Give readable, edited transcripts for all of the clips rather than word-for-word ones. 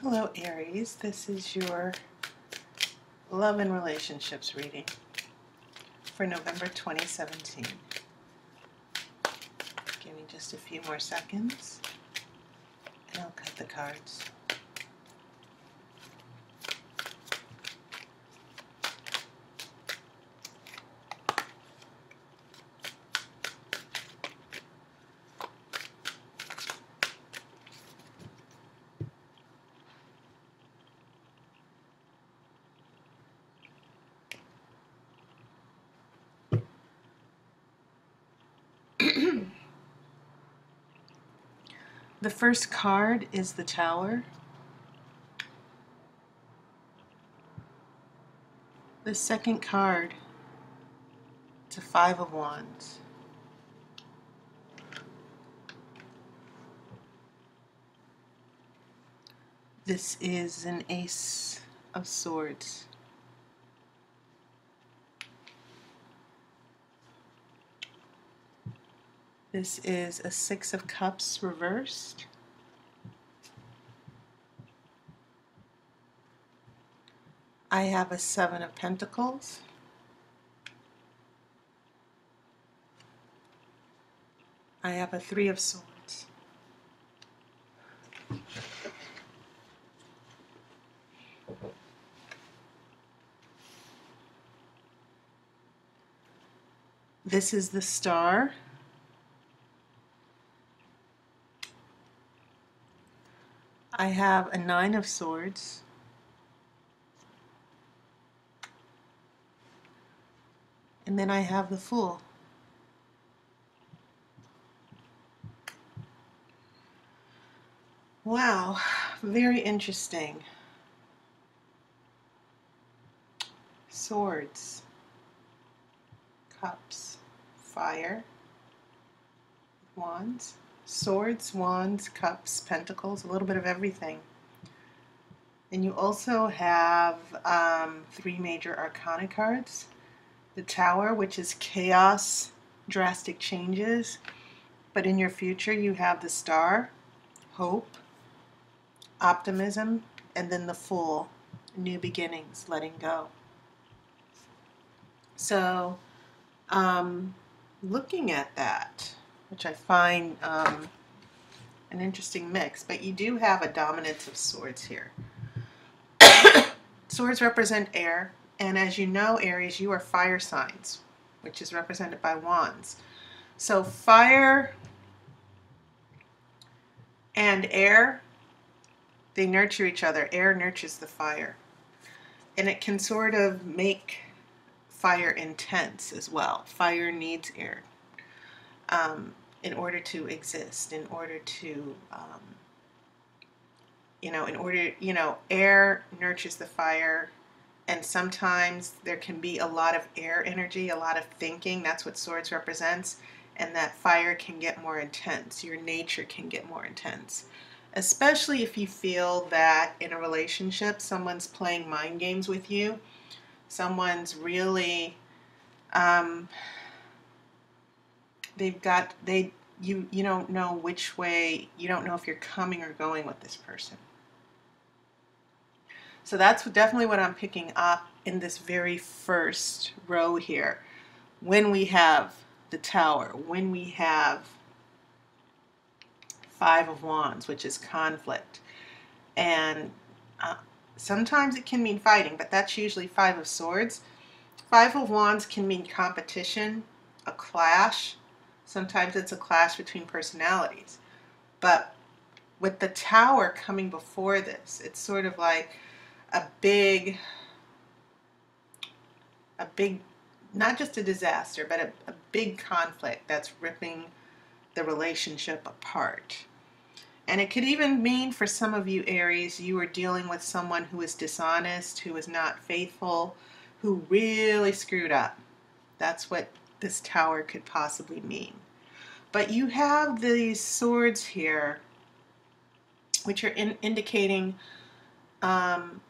Hello Aries, this is your love and relationships reading for November 2017. Give me just a few more seconds and I'll cut the cards. The first card is the Tower. The second card is a Five of Wands. This is an Ace of Swords. This is a Six of Cups reversed. I have a Seven of Pentacles. I have a Three of Swords. This is the Star. I have a Nine of Swords. And then I have the Fool. Wow, very interesting. Swords, cups, fire, wands, swords, wands, cups, pentacles, a little bit of everything. And you also have three major arcana cards. The Tower, which is chaos, drastic changes. But in your future you have the Star, hope, optimism, and then the Fool, new beginnings, letting go. So looking at that, which I find an interesting mix, but you do have a dominance of swords here. Swords represent air, and as you know, Aries, you are fire signs, which is represented by wands. So fire and air, they nurture each other. Air nurtures the fire. And it can sort of make fire intense as well. Fire needs air in order to exist, in order to, air nurtures the fire. And sometimes there can be a lot of air energy, a lot of thinking. That's what swords represents. And that fire can get more intense. Your nature can get more intense. Especially if you feel that in a relationship, someone's playing mind games with you. Someone's really, you don't know which way, you don't know if you're coming or going with this person. So that's definitely what I'm picking up in this very first row here. When we have the Tower, when we have Five of Wands, which is conflict. And sometimes it can mean fighting, but that's usually Five of Swords. Five of Wands can mean competition, a clash. Sometimes it's a clash between personalities. But with the Tower coming before this, it's sort of like a big, not just a disaster, but a big conflict that's ripping the relationship apart. And it could even mean, for some of you Aries, you are dealing with someone who is dishonest, who is not faithful, who really screwed up. That's what this Tower could possibly mean. But you have these swords here, which are indicating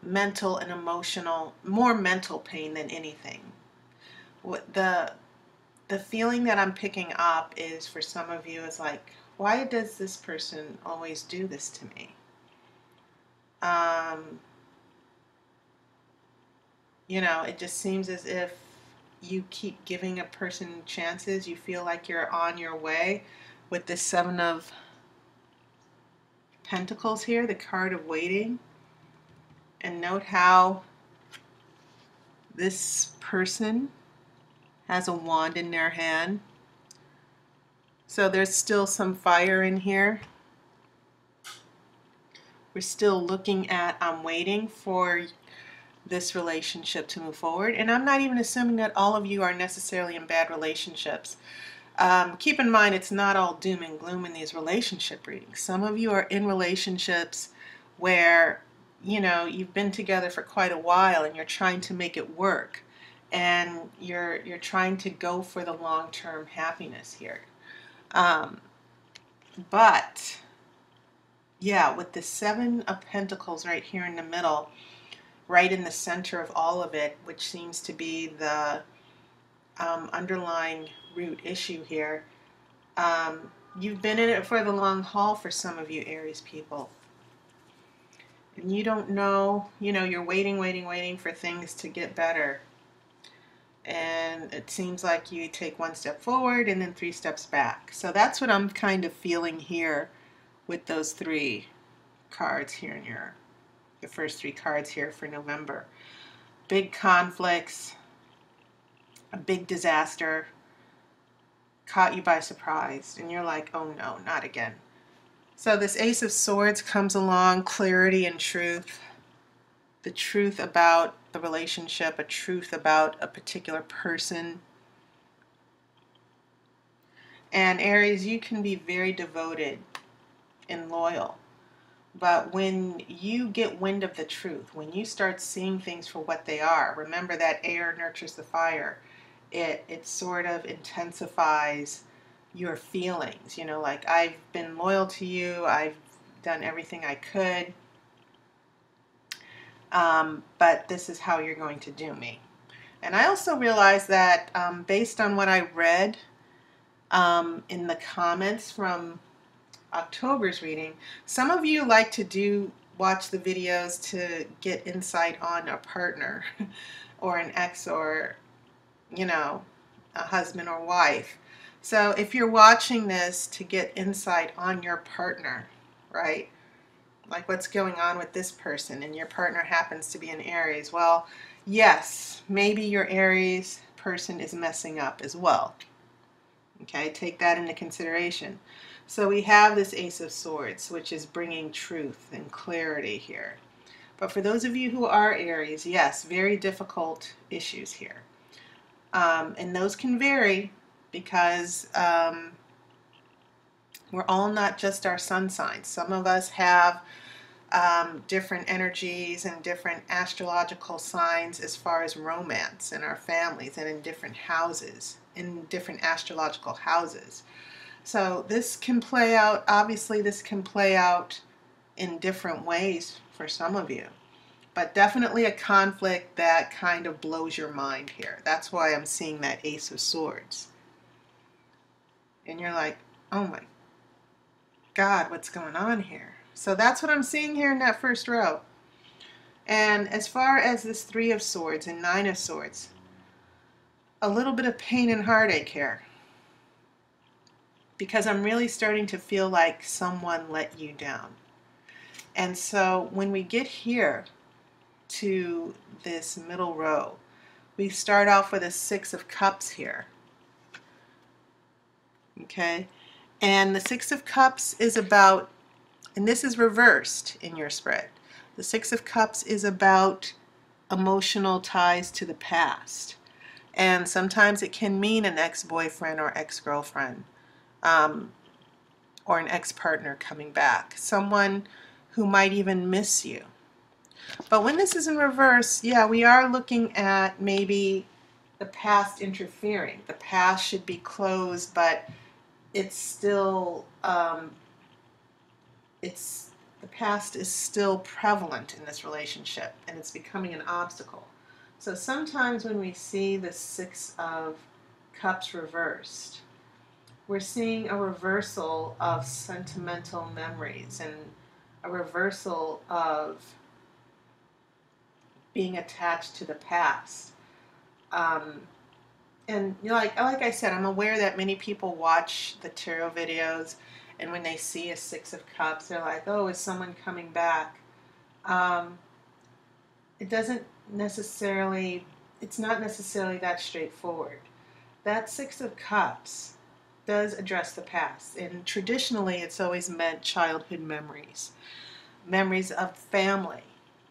mental and emotional, more mental pain than anything. The feeling that I'm picking up is, for some of you, is like, why does this person always do this to me? You know, it just seems as if you keep giving a person chances. You feel like you're on your way with the Seven of Pentacles here, the card of waiting. And note how this person has a wand in their hand. So there's still some fire in here. We're still looking at, I'm waiting for this relationship to move forward. And I'm not even assuming that all of you are necessarily in bad relationships. Keep in mind, it's not all doom and gloom in these relationship readings. Some of you are in relationships where, you know, you've been together for quite a while and you're trying to make it work. And you're trying to go for the long-term happiness here. But yeah, with the Seven of Pentacles right here in the middle, right in the center of all of it, which seems to be the underlying root issue here, you've been in it for the long haul for some of you Aries people. And you don't know, you know, you're waiting for things to get better. And it seems like you take one step forward and then 3 steps back. So that's what I'm kind of feeling here with those 3 cards here in the first 3 cards here for November. Big conflicts, a big disaster, caught you by surprise, and you're like, oh no, not again. So this Ace of Swords comes along, clarity and truth. The truth about the relationship, a truth about a particular person. And Aries, you can be very devoted and loyal. But when you get wind of the truth, when you start seeing things for what they are, remember that air nurtures the fire. It sort of intensifies your feelings. You know, like, I've been loyal to you, I've done everything I could, but this is how you're going to do me. And I also realized that based on what I read in the comments from October's reading, some of you like to watch the videos to get insight on a partner or an ex, or, you know, a husband or wife. So if you're watching this to get insight on your partner, right, like what's going on with this person, and your partner happens to be an Aries, well, yes, maybe your Aries person is messing up as well. Okay, take that into consideration. So we have this Ace of Swords, which is bringing truth and clarity here. But for those of you who are Aries, yes, very difficult issues here. And those can vary because we're all not just our sun signs. Some of us have different energies and different astrological signs as far as romance in our families and in different houses, in different astrological houses. So this can play out, obviously this can play out in different ways for some of you. But definitely a conflict that kind of blows your mind here. That's why I'm seeing that Ace of Swords. And you're like, oh my God, what's going on here? So that's what I'm seeing here in that first row. And as far as this 3 of Swords and 9 of Swords, a little bit of pain and heartache here. Because I'm really starting to feel like someone let you down. And so when we get here to this middle row, we start off with a 6 of Cups here. Okay? And the 6 of Cups is about, and this is reversed in your spread, the 6 of Cups is about emotional ties to the past. And sometimes it can mean an ex-boyfriend or ex-girlfriend. Or an ex-partner coming back, someone who might even miss you. But when this is in reverse, yeah, we are looking at maybe the past interfering. The past should be closed, but it's still, the past is still prevalent in this relationship, and it's becoming an obstacle. So sometimes when we see the 6 of Cups reversed, we're seeing a reversal of sentimental memories and a reversal of being attached to the past. Um, and like I said, I'm aware that many people watch the tarot videos, and when they see a Six of Cups, they're like, "Oh, is someone coming back?" Um, it doesn't necessarily. It's not necessarily that straightforward. That Six of Cups does address the past, and traditionally, it's always meant childhood memories, memories of family.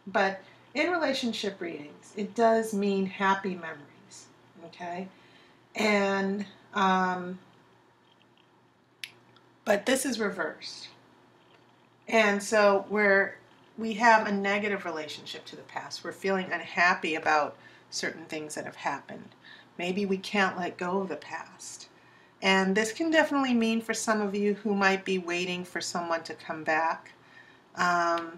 But in relationship readings, it does mean happy memories. Okay. And but this is reversed, and so we have a negative relationship to the past. We're feeling unhappy about certain things that have happened. Maybe we can't let go of the past, and this can definitely mean for some of you who might be waiting for someone to come back. um,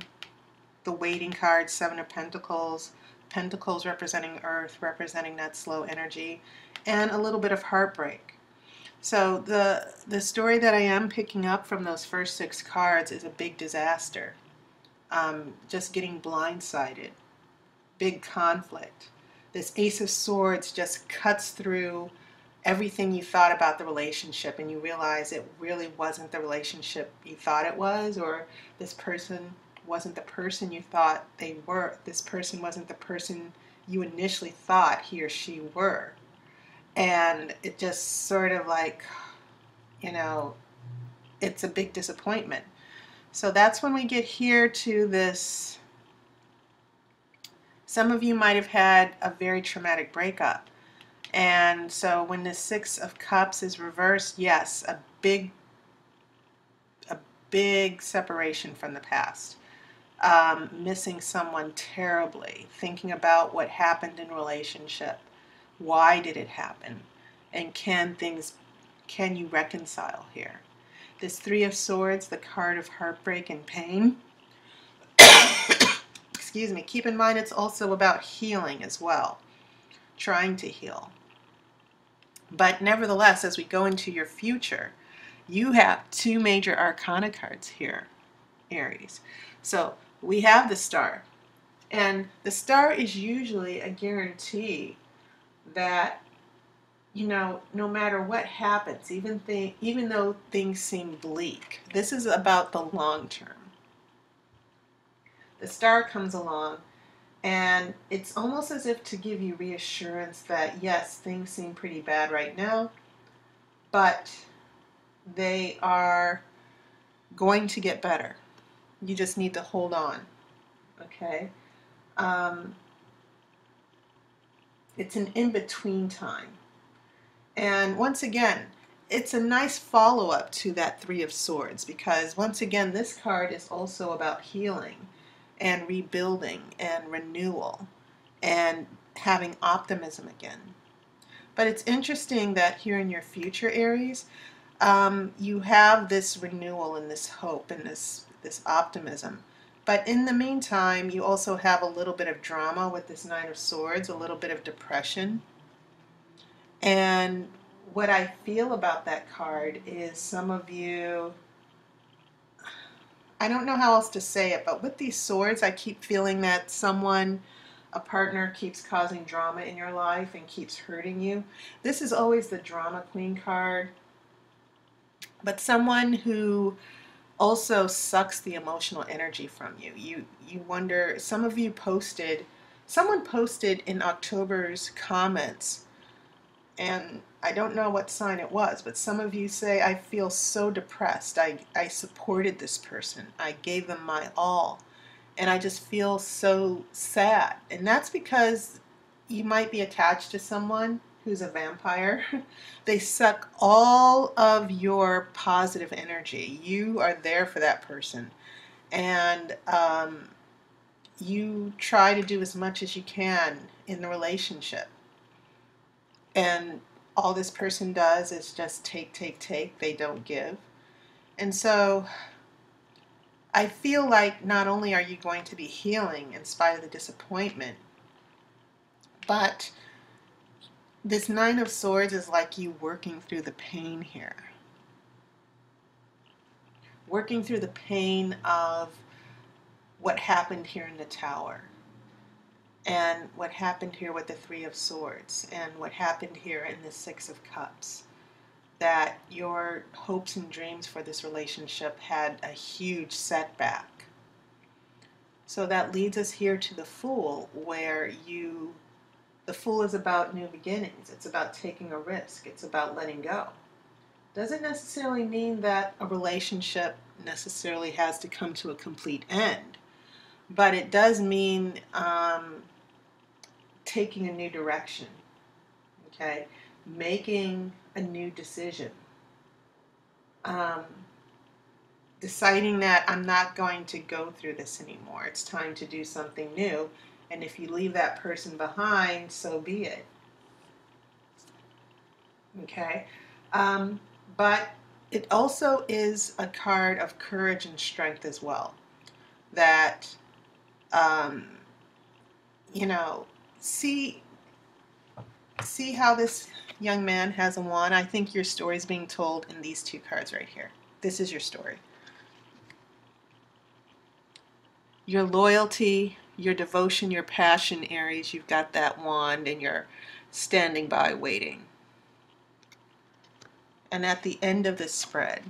the waiting card, Seven of Pentacles, Pentacles representing Earth, representing that slow energy, and a little bit of heartbreak. So the story that I am picking up from those first 6 cards is a big disaster. Just getting blindsided, big conflict. This Ace of Swords just cuts through everything you thought about the relationship, and you realize it really wasn't the relationship you thought it was, or this person wasn't the person you thought they were. This person wasn't the person you initially thought he or she were. And it just sort of like, you know, it's a big disappointment. So that's when we get here to this. Some of you might have had a very traumatic breakup. And so when the Six of Cups is reversed, yes, a big separation from the past. Missing someone terribly, thinking about what happened in relationship. Why did it happen? And can you reconcile here? This Three of Swords, the card of heartbreak and pain. Excuse me. Keep in mind it's also about healing as well. Trying to heal. But nevertheless, as we go into your future, you have 2 major arcana cards here, Aries. So we have the Star. And the Star is usually a guarantee that, you know, no matter what happens, even though things seem bleak, this is about the long term. The Star comes along, and it's almost as if to give you reassurance that, yes, things seem pretty bad right now, but they are going to get better. You just need to hold on, okay? It's an in-between time. And once again, it's a nice follow-up to that Three of Swords, because once again, this card is also about healing and rebuilding and renewal and having optimism again. But it's interesting that here in your future, Aries, you have this renewal and this hope and this optimism. But in the meantime, you also have a little bit of drama with this Nine of Swords, a little bit of depression. And what I feel about that card is some of you, I don't know how else to say it, but with these swords, I keep feeling that someone, a partner, keeps causing drama in your life and keeps hurting you. This is always the drama queen card, but someone who also sucks the emotional energy from you. You wonder, some of you someone posted in October's comments, and I don't know what sign it was, but some of you say, I feel so depressed. I supported this person. I gave them my all. And I just feel so sad. And that's because you might be attached to someone who's a vampire. They suck all of your positive energy. You are there for that person. And you try to do as much as you can in the relationship. And all this person does is just take, take, take. They don't give. And so I feel like not only are you going to be healing in spite of the disappointment, but this Nine of Swords is like you working through the pain here. Working through the pain of what happened here in the Tower, and what happened here with the Three of Swords, and what happened here in the Six of Cups, that your hopes and dreams for this relationship had a huge setback. So that leads us here to the Fool, where the Fool is about new beginnings. It's about taking a risk. It's about letting go. Doesn't necessarily mean that a relationship necessarily has to come to a complete end, but it does mean taking a new direction, okay? Making a new decision. Deciding that I'm not going to go through this anymore. It's time to do something new. And if you leave that person behind, so be it. Okay? But it also is a card of courage and strength as well. That, you know, see how this young man has a wand? I think your story is being told in these two cards right here. This is your story. Your loyalty, your devotion, your passion, Aries, you've got that wand and you're standing by waiting. And at the end of the spread,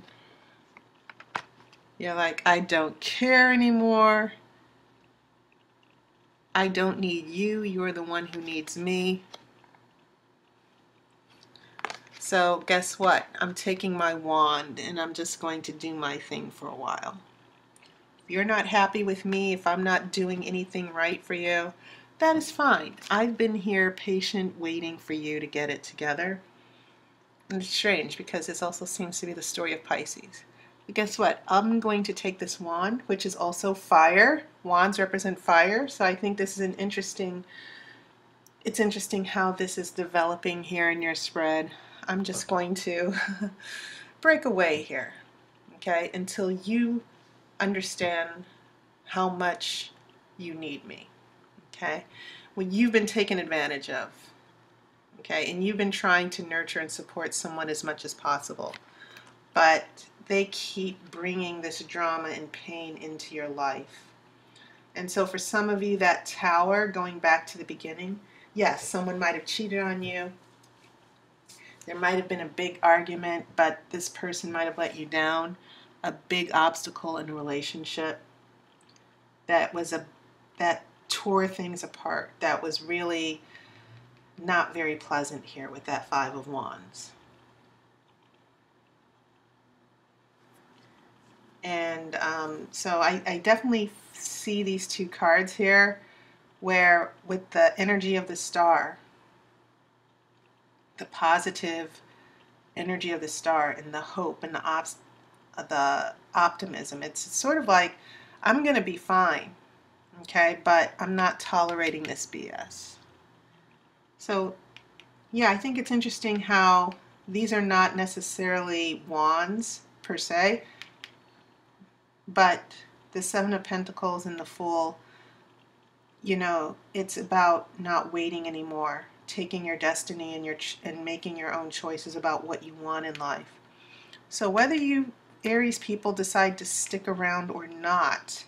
you're like, I don't care anymore. I don't need you. You're the one who needs me. So guess what? I'm taking my wand and I'm just going to do my thing for a while. If you're not happy with me, if I'm not doing anything right for you, that is fine. I've been here patient, waiting for you to get it together. And it's strange because this also seems to be the story of Pisces. But guess what? I'm going to take this wand, which is also fire. Wands represent fire, so I think this is it's interesting how this is developing here in your spread. I'm just going to break away here, okay, until you understand how much you need me, okay? When you've been taken advantage of, okay, and you've been trying to nurture and support someone as much as possible, but they keep bringing this drama and pain into your life. And so for some of you, that Tower, going back to the beginning, yes, someone might have cheated on you. There might have been a big argument, but this person might have let you down. A big obstacle in a relationship that tore things apart. That was really not very pleasant here with that Five of Wands. And so I definitely see these two cards here where with the energy of the Star, the positive energy of the Star and the hope and the optimism, it's sort of like, I'm going to be fine, okay, but I'm not tolerating this BS. So yeah, I think it's interesting how these are not necessarily wands per se, but the Seven of Pentacles and the Fool, you know, it's about not waiting anymore, taking your destiny and making your own choices about what you want in life. So whether you Aries people decide to stick around or not,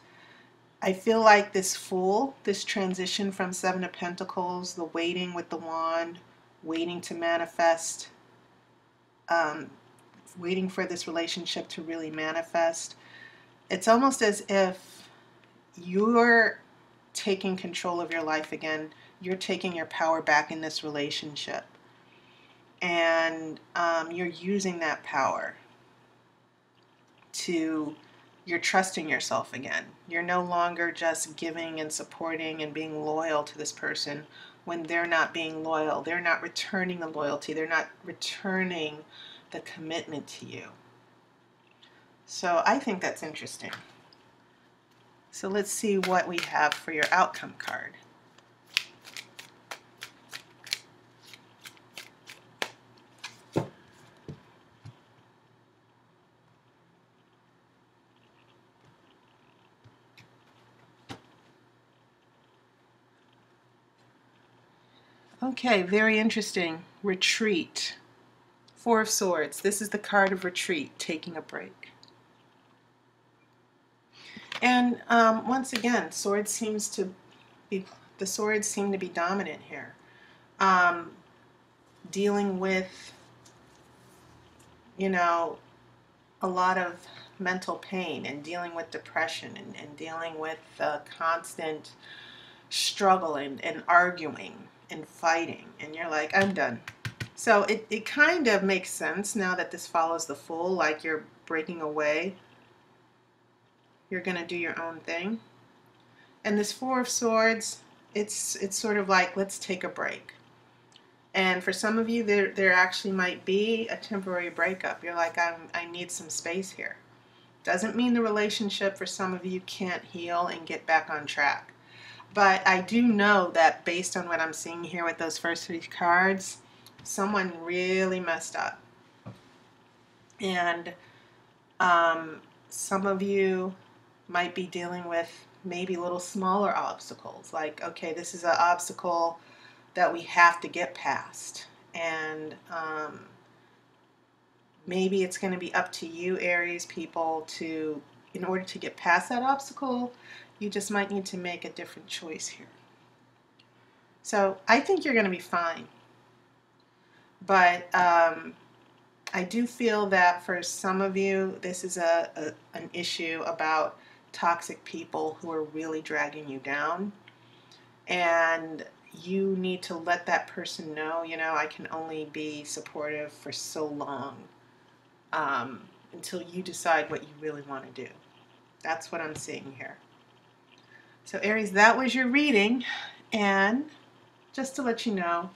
I feel like this Fool, this transition from Seven of Pentacles, the waiting with the wand, waiting to manifest, waiting for this relationship to really manifest, it's almost as if you're taking control of your life again. You're taking your power back in this relationship. And you're using that power you're trusting yourself again. You're no longer just giving and supporting and being loyal to this person when they're not being loyal. They're not returning the loyalty. They're not returning the commitment to you. So I think that's interesting. So let's see what we have for your outcome card. Okay, very interesting. Retreat. Four of Swords. This is the card of retreat, taking a break. And once again, swords seems to be, the swords seem to be dominant here. Um, Dealing with, you know, a lot of mental pain and dealing with depression and dealing with constant struggle and arguing and fighting. And you're like, I'm done. So it kind of makes sense now that this follows the Fool, like you're breaking away. You're going to do your own thing. And this Four of Swords, it's sort of like, let's take a break. And for some of you, there actually might be a temporary breakup. You're like, I need some space here. Doesn't mean the relationship for some of you can't heal and get back on track. But I do know that based on what I'm seeing here with those first three cards, someone really messed up. And some of you might be dealing with maybe little smaller obstacles. Like, okay, this is an obstacle that we have to get past. And maybe it's going to be up to you, Aries people, to, in order to get past that obstacle, you just might need to make a different choice here. So I think you're going to be fine. But I do feel that for some of you, this is an issue about toxic people who are really dragging you down. And you need to let that person know, I can only be supportive for so long until you decide what you really want to do. That's what I'm seeing here. So Aries, that was your reading. And just to let you know,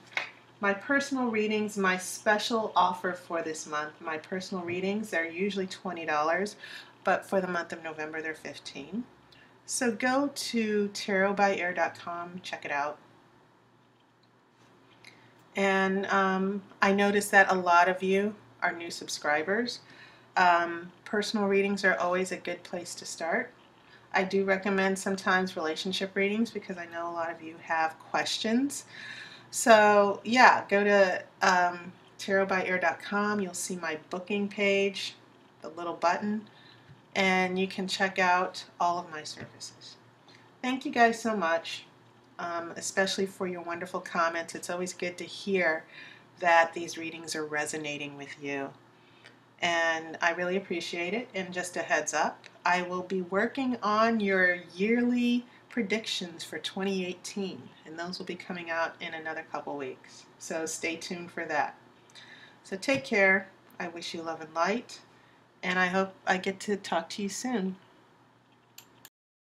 my personal readings, my special offer for this month, my personal readings, they're usually $20, but for the month of November, they're $15. So go to tarotbyaire.com, check it out. And I noticed that a lot of you are new subscribers. Personal readings are always a good place to start. I do recommend sometimes relationship readings because I know a lot of you have questions. So yeah, go to tarotbyaire.com. You'll see my booking page, the little button, and you can check out all of my services. Thank you guys so much, especially for your wonderful comments. It's always good to hear that these readings are resonating with you. And I really appreciate it. And just a heads up, I will be working on your yearly predictions for 2018, and those will be coming out in another couple weeks. So stay tuned for that. So take care. I wish you love and light, and I hope I get to talk to you soon.